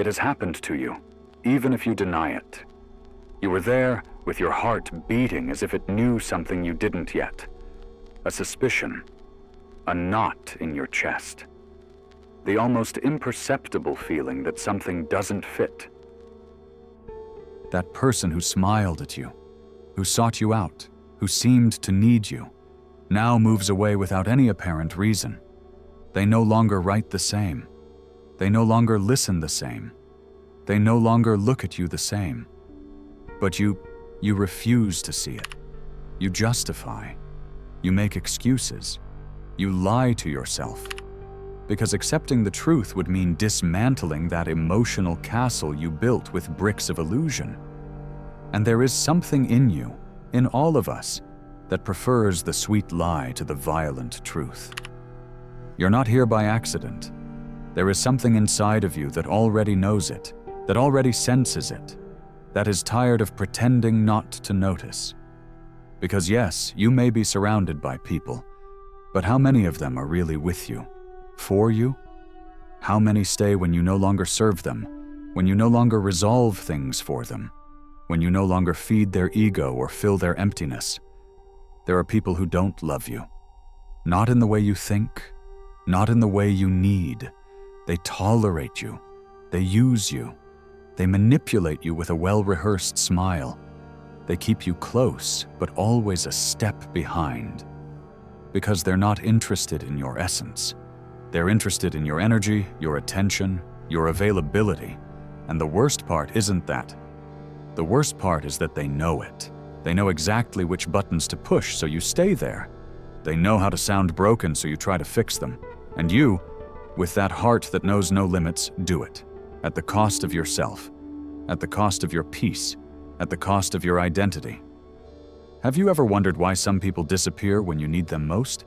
It has happened to you, even if you deny it. You were there with your heart beating as if it knew something you didn't yet. A suspicion, a knot in your chest. The almost imperceptible feeling that something doesn't fit. That person who smiled at you, who sought you out, who seemed to need you, now moves away without any apparent reason. They no longer write the same. They no longer listen the same. They no longer look at you the same. But you refuse to see it. You justify. You make excuses. You lie to yourself. Because accepting the truth would mean dismantling that emotional castle you built with bricks of illusion. And there is something in you, in all of us, that prefers the sweet lie to the violent truth. You're not here by accident. There is something inside of you that already knows it, that already senses it, that is tired of pretending not to notice. Because yes, you may be surrounded by people, but how many of them are really with you? For you? How many stay when you no longer serve them, when you no longer resolve things for them, when you no longer feed their ego or fill their emptiness? There are people who don't love you. Not in the way you think, not in the way you need. They tolerate you. They use you. They manipulate you with a well-rehearsed smile. They keep you close, but always a step behind. Because they're not interested in your essence. They're interested in your energy, your attention, your availability. And the worst part isn't that. The worst part is that they know it. They know exactly which buttons to push, so you stay there. They know how to sound broken, so you try to fix them. And you, with that heart that knows no limits, do it. At the cost of yourself. At the cost of your peace. At the cost of your identity. Have you ever wondered why some people disappear when you need them most?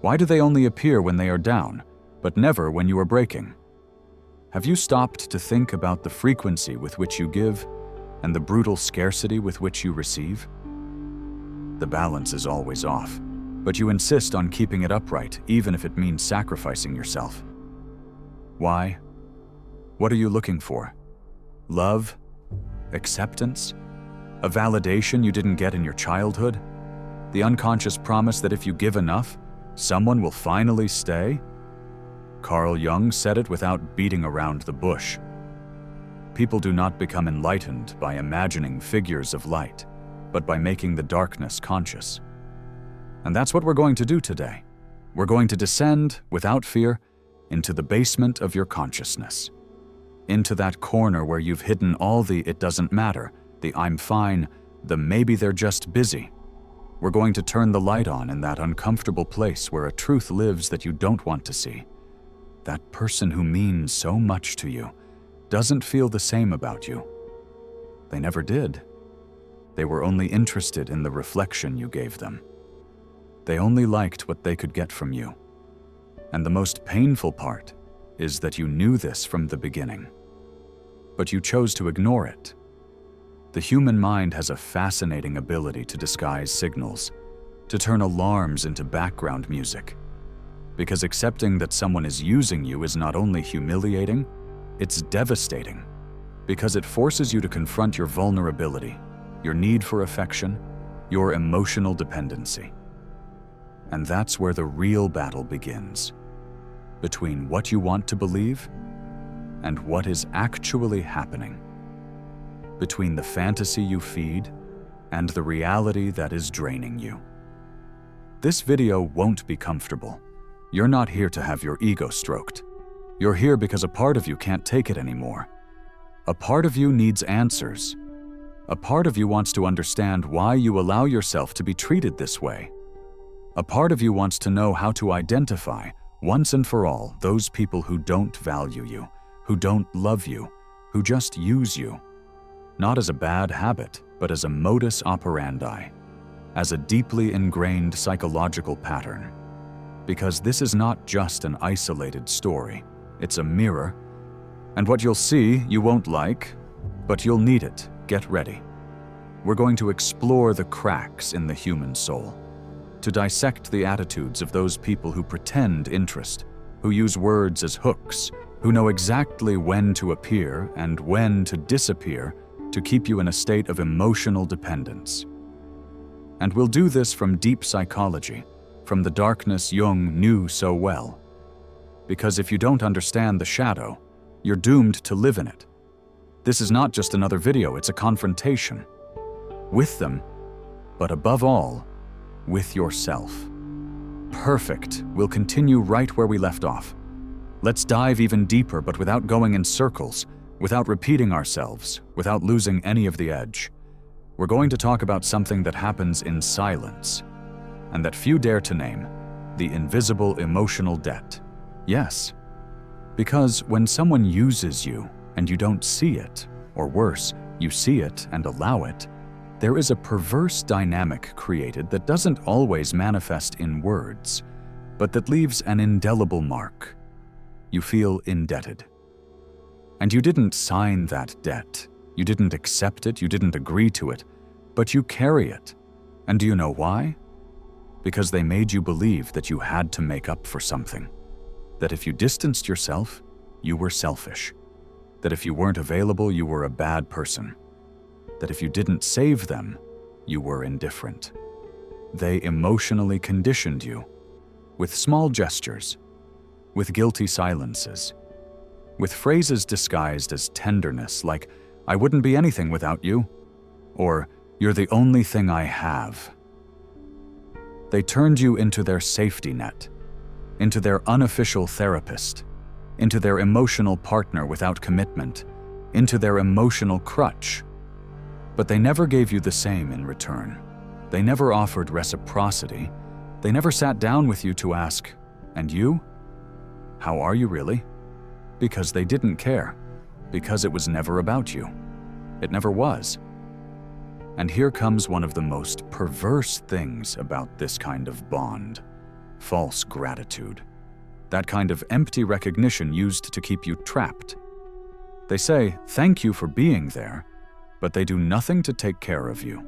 Why do they only appear when they are down, but never when you are breaking? Have you stopped to think about the frequency with which you give and the brutal scarcity with which you receive? The balance is always off, but you insist on keeping it upright even if it means sacrificing yourself. Why? What are you looking for? Love? Acceptance? A validation you didn't get in your childhood? The unconscious promise that if you give enough, someone will finally stay? Carl Jung said it without beating around the bush. People do not become enlightened by imagining figures of light, but by making the darkness conscious. And that's what we're going to do today. We're going to descend, without fear, into the basement of your consciousness. Into that corner where you've hidden all the "it doesn't matter," the "I'm fine," the "maybe they're just busy." We're going to turn the light on in that uncomfortable place where a truth lives that you don't want to see. That person who means so much to you doesn't feel the same about you. They never did. They were only interested in the reflection you gave them. They only liked what they could get from you. And the most painful part is that you knew this from the beginning. But you chose to ignore it. The human mind has a fascinating ability to disguise signals, to turn alarms into background music. Because accepting that someone is using you is not only humiliating, it's devastating. Because it forces you to confront your vulnerability, your need for affection, your emotional dependency. And that's where the real battle begins. Between what you want to believe and what is actually happening. Between the fantasy you feed and the reality that is draining you. This video won't be comfortable. You're not here to have your ego stroked. You're here because a part of you can't take it anymore. A part of you needs answers. A part of you wants to understand why you allow yourself to be treated this way. A part of you wants to know how to identify, once and for all, those people who don't value you, who don't love you, who just use you. Not as a bad habit, but as a modus operandi, as a deeply ingrained psychological pattern. Because this is not just an isolated story, it's a mirror. And what you'll see, you won't like, but you'll need it. Get ready. We're going to explore the cracks in the human soul, to dissect the attitudes of those people who pretend interest, who use words as hooks, who know exactly when to appear and when to disappear to keep you in a state of emotional dependence. And will do this from deep psychology, from the darkness Jung knew so well. Because if you don't understand the shadow, you're doomed to live in it. This is not just another video, it's a confrontation. With them, but above all, with yourself. Perfect. We'll continue right where we left off. Let's dive even deeper, but without going in circles, without repeating ourselves, without losing any of the edge. We're going to talk about something that happens in silence, and that few dare to name, the invisible emotional debt. Yes, because when someone uses you and you don't see it, or worse, you see it and allow it, there is a perverse dynamic created that doesn't always manifest in words, but that leaves an indelible mark. You feel indebted. And you didn't sign that debt. You didn't accept it, you didn't agree to it, but you carry it. And do you know why? Because they made you believe that you had to make up for something. That if you distanced yourself, you were selfish. That if you weren't available, you were a bad person. That if you didn't save them, you were indifferent. They emotionally conditioned you with small gestures, with guilty silences, with phrases disguised as tenderness like, "I wouldn't be anything without you," or "You're the only thing I have." They turned you into their safety net, into their unofficial therapist, into their emotional partner without commitment, into their emotional crutch. But they never gave you the same in return. They never offered reciprocity. They never sat down with you to ask, "And you? How are you really?" Because they didn't care. Because it was never about you. It never was. And here comes one of the most perverse things about this kind of bond: false gratitude. That kind of empty recognition used to keep you trapped. They say, "Thank you for being there," but they do nothing to take care of you.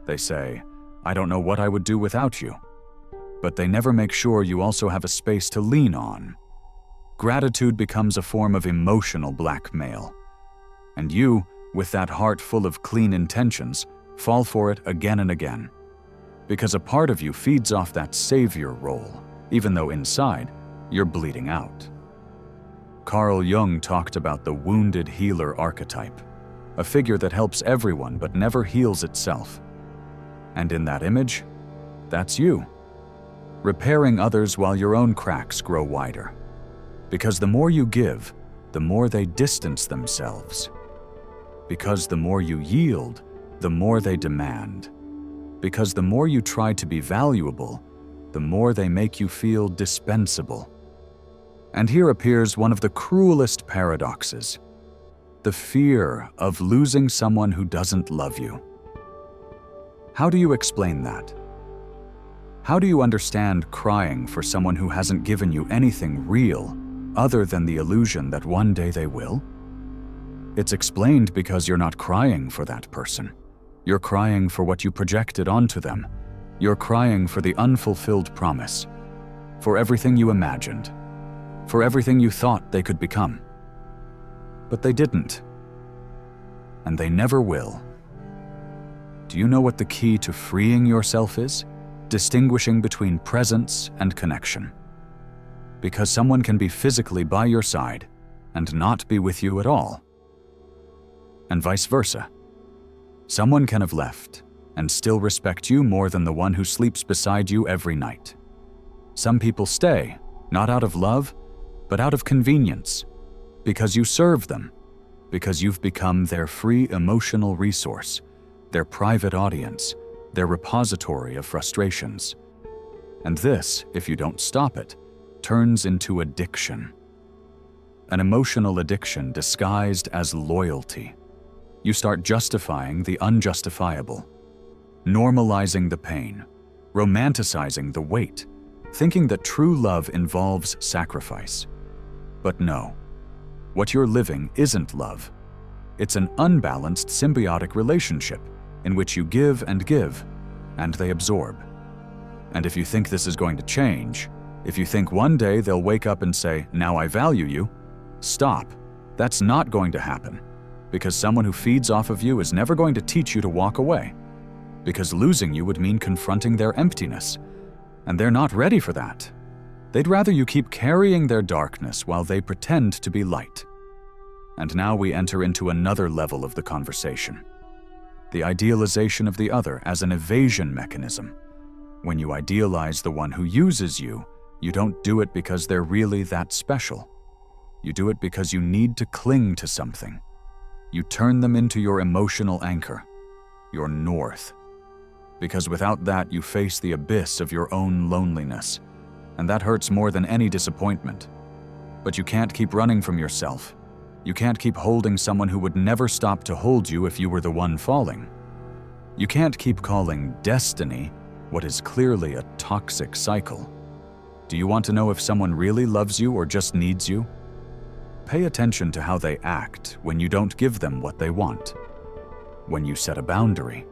They say, "I don't know what I would do without you," but they never make sure you also have a space to lean on. Gratitude becomes a form of emotional blackmail. And you, with that heart full of clean intentions, fall for it again and again. Because a part of you feeds off that savior role, even though inside, you're bleeding out. Carl Jung talked about the wounded healer archetype, a figure that helps everyone but never heals itself. And in that image, that's you, repairing others while your own cracks grow wider. Because the more you give, the more they distance themselves. Because the more you yield, the more they demand. Because the more you try to be valuable, the more they make you feel dispensable. And here appears one of the cruelest paradoxes: the fear of losing someone who doesn't love you. How do you explain that? How do you understand crying for someone who hasn't given you anything real other than the illusion that one day they will? It's explained because you're not crying for that person. You're crying for what you projected onto them. You're crying for the unfulfilled promise, for everything you imagined, for everything you thought they could become. But they didn't, and they never will. Do you know what the key to freeing yourself is? Distinguishing between presence and connection. Because someone can be physically by your side and not be with you at all. And vice versa. Someone can have left and still respect you more than the one who sleeps beside you every night. Some people stay, not out of love, but out of convenience, because you serve them, because you've become their free emotional resource, their private audience, their repository of frustrations. And this, if you don't stop it, turns into addiction. An emotional addiction disguised as loyalty. You start justifying the unjustifiable, normalizing the pain, romanticizing the weight, thinking that true love involves sacrifice. But no, what you're living isn't love. It's an unbalanced symbiotic relationship in which you give, and they absorb. And if you think this is going to change, if you think one day they'll wake up and say, "Now I value you," Stop. That's not going to happen. Because someone who feeds off of you is never going to teach you to walk away. Because losing you would mean confronting their emptiness. And they're not ready for that. They'd rather you keep carrying their darkness while they pretend to be light. And now we enter into another level of the conversation. The idealization of the other as an evasion mechanism. When you idealize the one who uses you, you don't do it because they're really that special. You do it because you need to cling to something. You turn them into your emotional anchor, your north. Because without that, you face the abyss of your own loneliness. And that hurts more than any disappointment. But you can't keep running from yourself. You can't keep holding someone who would never stop to hold you if you were the one falling. You can't keep calling destiny what is clearly a toxic cycle. Do you want to know if someone really loves you or just needs you? Pay attention to how they act when you don't give them what they want. When you set a boundary.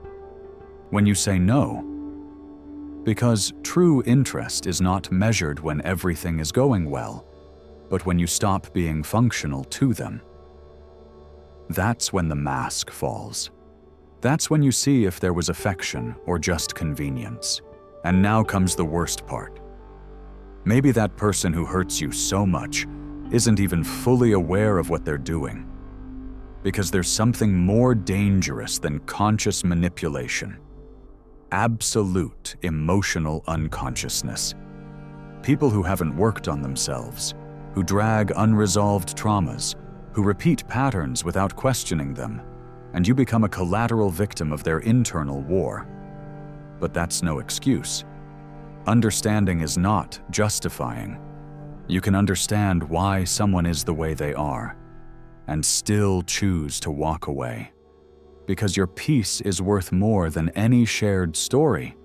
When you say no. Because true interest is not measured when everything is going well, but when you stop being functional to them. That's when the mask falls. That's when you see if there was affection or just convenience. And now comes the worst part. Maybe that person who hurts you so much isn't even fully aware of what they're doing. Because there's something more dangerous than conscious manipulation. Absolute emotional unconsciousness. People who haven't worked on themselves, who drag unresolved traumas, who repeat patterns without questioning them, and you become a collateral victim of their internal war. But that's no excuse. Understanding is not justifying. You can understand why someone is the way they are, and still choose to walk away. Because your peace is worth more than any shared story.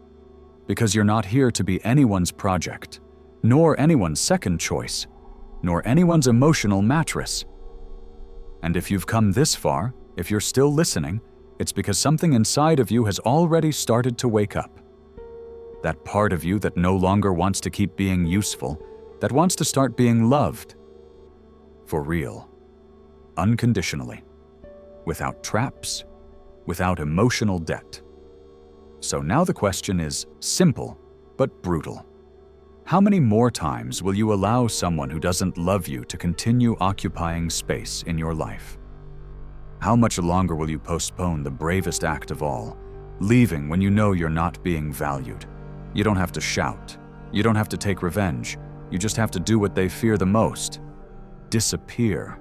Because you're not here to be anyone's project, nor anyone's second choice, nor anyone's emotional mattress. And if you've come this far, if you're still listening, it's because something inside of you has already started to wake up. That part of you that no longer wants to keep being useful, that wants to start being loved. For real. Unconditionally. Without traps. Without emotional debt. So now the question is simple, but brutal. How many more times will you allow someone who doesn't love you to continue occupying space in your life? How much longer will you postpone the bravest act of all, leaving when you know you're not being valued? You don't have to shout. You don't have to take revenge. You just have to do what they fear the most. Disappear.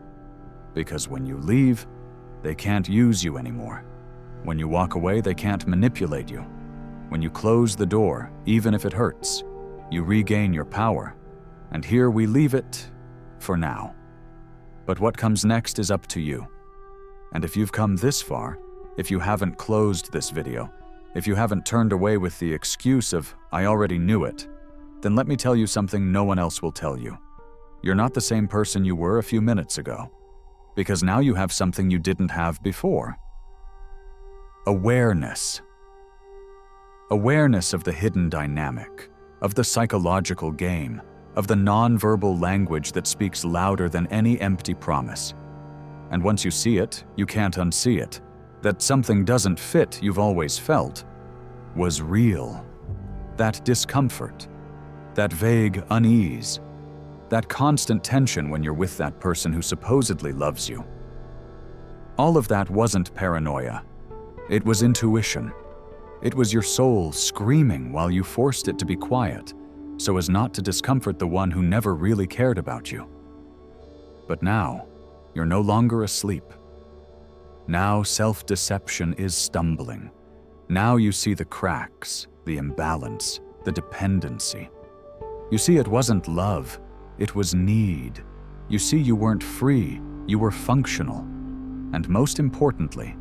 Because when you leave, they can't use you anymore. When you walk away, they can't manipulate you. When you close the door, even if it hurts, you regain your power. And here we leave it for now. But what comes next is up to you. And if you've come this far, if you haven't closed this video, if you haven't turned away with the excuse of, "I already knew it," then let me tell you something no one else will tell you. You're not the same person you were a few minutes ago. Because now you have something you didn't have before. Awareness. Awareness of the hidden dynamic, of the psychological game, of the nonverbal language that speaks louder than any empty promise. And once you see it, you can't unsee it. That something doesn't fit you've always felt was real. That discomfort, that vague unease, that constant tension when you're with that person who supposedly loves you. All of that wasn't paranoia. It was intuition. It was your soul screaming while you forced it to be quiet, so as not to discomfort the one who never really cared about you. But now, you're no longer asleep. Now self-deception is stumbling. Now you see the cracks, the imbalance, the dependency. You see it wasn't love, it was need. You see you weren't free, you were functional. And most importantly,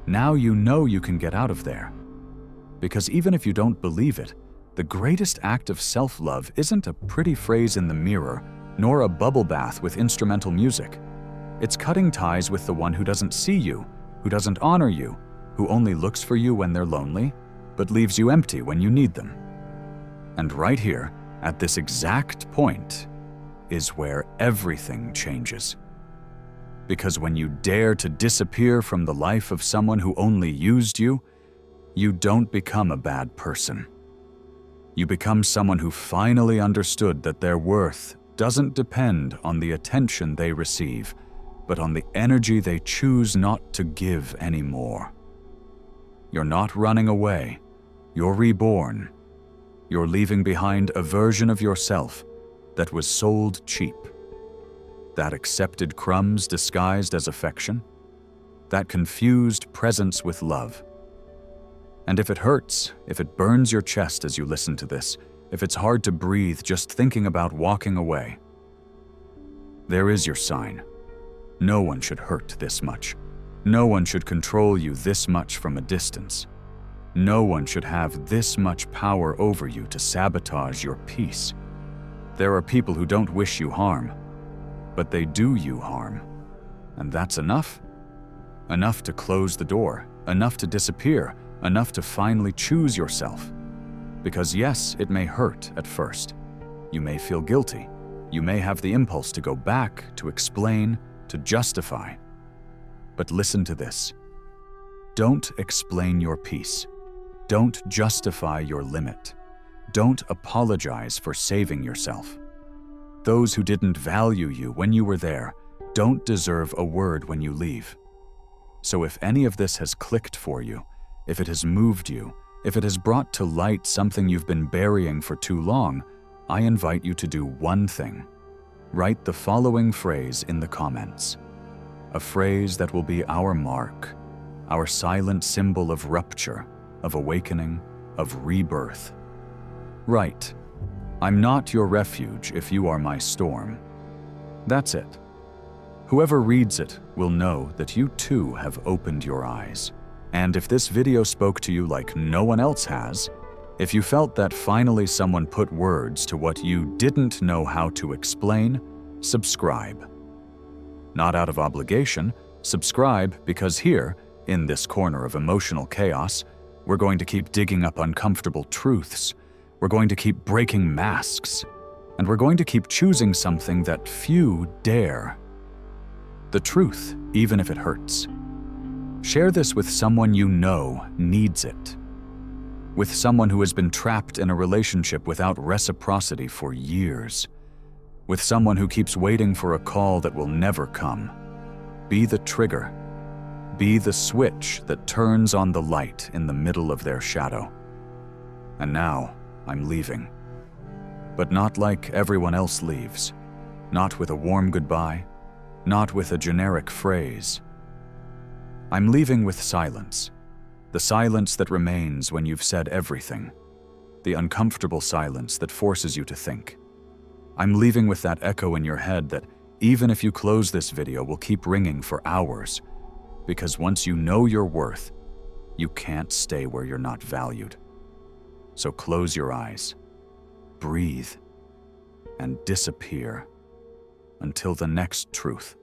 now you know you can get out of there. Because even if you don't believe it, the greatest act of self-love isn't a pretty phrase in the mirror, nor a bubble bath with instrumental music. It's cutting ties with the one who doesn't see you, who doesn't honor you, who only looks for you when they're lonely, but leaves you empty when you need them. And right here, at this exact point, is where everything changes. Because when you dare to disappear from the life of someone who only used you, you don't become a bad person. You become someone who finally understood that their worth doesn't depend on the attention they receive, but on the energy they choose not to give anymore. You're not running away. You're reborn. You're leaving behind a version of yourself that was sold cheap. That accepted crumbs disguised as affection. That confused presence with love. And if it hurts, if it burns your chest as you listen to this, if it's hard to breathe just thinking about walking away, there is your sign. No one should hurt this much. No one should control you this much from a distance. No one should have this much power over you to sabotage your peace. There are people who don't wish you harm, but they do you harm. And that's enough? Enough to close the door, enough to disappear, enough to finally choose yourself. Because yes, it may hurt at first. You may feel guilty. You may have the impulse to go back, to explain, to justify. But listen to this. Don't explain your peace. Don't justify your limit. Don't apologize for saving yourself. Those who didn't value you when you were there don't deserve a word when you leave. So if any of this has clicked for you, if it has moved you, if it has brought to light something you've been burying for too long, I invite you to do one thing. Write the following phrase in the comments. A phrase that will be our mark, our silent symbol of rupture, of awakening, of rebirth. Write, I'm not your refuge if you are my storm. That's it. Whoever reads it will know that you too have opened your eyes. And if this video spoke to you like no one else has, if you felt that finally someone put words to what you didn't know how to explain, subscribe. Not out of obligation, subscribe because here, in this corner of emotional chaos, we're going to keep digging up uncomfortable truths. We're going to keep breaking masks. And we're going to keep choosing something that few dare. The truth, even if it hurts. Share this with someone you know needs it. With someone who has been trapped in a relationship without reciprocity for years. With someone who keeps waiting for a call that will never come. Be the trigger. Be the switch that turns on the light in the middle of their shadow. And now, I'm leaving. But not like everyone else leaves. Not with a warm goodbye. Not with a generic phrase. I'm leaving with silence. The silence that remains when you've said everything. The uncomfortable silence that forces you to think. I'm leaving with that echo in your head that, even if you close this video, will keep ringing for hours. Because once you know your worth, you can't stay where you're not valued. So close your eyes, breathe, and disappear until the next truth.